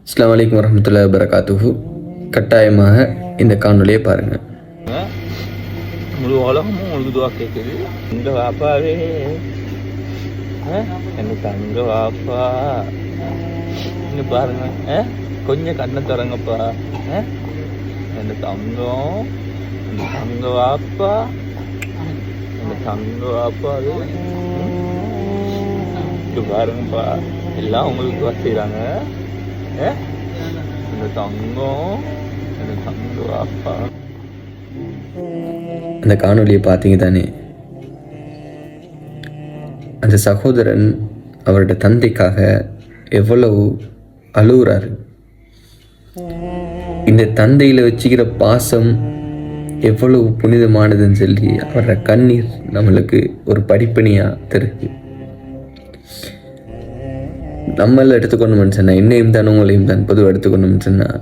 அஸ்ஸலாமு அலைக்கும் வரஹ்மத்துல்லாஹி வபரகாத்துஹு. கட்டாயமாக இந்த காணொலியை பாருங்கள். முழு உலகமும் உங்களுக்கு துவா கேட்குது. இந்த வாப்பாவே எனக்கு தங்க வாப்பா இங்கே பாருங்க, கொஞ்சம் கண்ணை திறங்கப்பா. என் தங்கம், என் தங்க வாப்பா, என் தங்க வாப்பா. அது இங்கே பாருங்கப்பா, எல்லாம் உங்களுக்கு துவா செய்கிறாங்க. என் தங்கம், என் தங்க வாப்பா. அந்த காணொலியை பார்த்தீங்க தானே? அந்த சகோதரன் அவருடைய தந்தைக்காக எவ்வளவு அழுகுறாரு. இந்த தந்தையில் வச்சுக்கிற பாசம் எவ்வளவு புனிதமானதுன்னு சொல்லி அவரோட கண்ணீர் நம்மளுக்கு ஒரு படிப்பணியாக தெரியுது. நம்மள எடுத்துக்கொண்டோம்னு சொன்னால், என்னையும் தான் உங்களையும் தான் பொதுவாக எடுத்துக்கொண்டோம்னு சொன்னால்,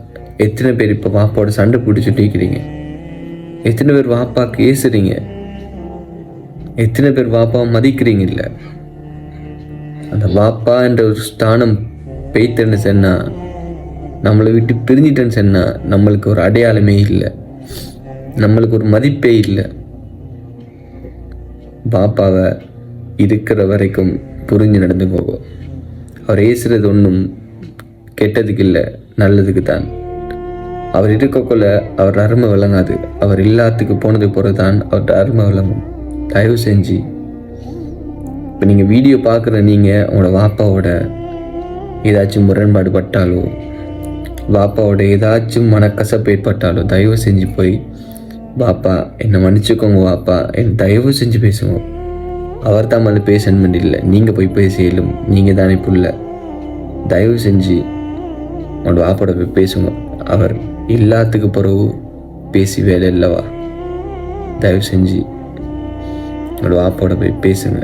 எத்தனை பேர் இப்போ வாப்பாவோட சண்டை பிடிச்சிட்டு இருக்கிறீங்க? எத்தனை பேர் வாப்பாக்கு ஏசுறீங்க? எத்தனை பேர் வாப்பா மதிக்கிறீங்க? இல்லை, அந்த வாப்பா என்ற ஒரு ஸ்தானம் பெய்த்தன்னு சொன்னா, நம்மளை விட்டு பிரிஞ்சிட்டேன்னு சொன்னா, நம்மளுக்கு ஒரு அடையாளமே இல்லை, நம்மளுக்கு ஒரு மதிப்பே இல்லை. பாப்பாவை இருக்கிற வரைக்கும் புரிஞ்சு நடந்து போகும். அவர் ஏசுறது ஒன்றும் கெட்டதுக்கு இல்லை, நல்லதுக்கு தான். அவர் இருக்கக்குள்ள அவர் அருமை விளங்காது. அவர் எல்லாத்துக்கு போனது பிறகு தான் அவர்கிட்ட அருமை விளங்கும். தயவு செஞ்சு இப்போ நீங்கள் வீடியோ பார்க்குற நீங்கள் உங்களோட வாப்பாவோட ஏதாச்சும் முரண்பாடு பட்டாலோ, வாப்பாவோட ஏதாச்சும் மனக்கசப்பு ஏற்பட்டாலோ, தயவு செஞ்சு போய் வாப்பா என்னை மன்னிச்சுக்கோங்க, வாப்பா என் தயவு செஞ்சு பேசுங்க. அவர் தான் மேலே பேசணும் இல்லை, நீங்கள் போய் பேசியலும், நீங்கள் தானே புள்ள. தயவு செஞ்சு உங்களோட வாப்பாவோட போய் பேசுங்க. அவர் எல்லாத்துக்கு பிறகு பேசி வேலை இல்லவா? தயவு செஞ்சு உங்களோட வாப்பாவோட போய் பேசுங்க.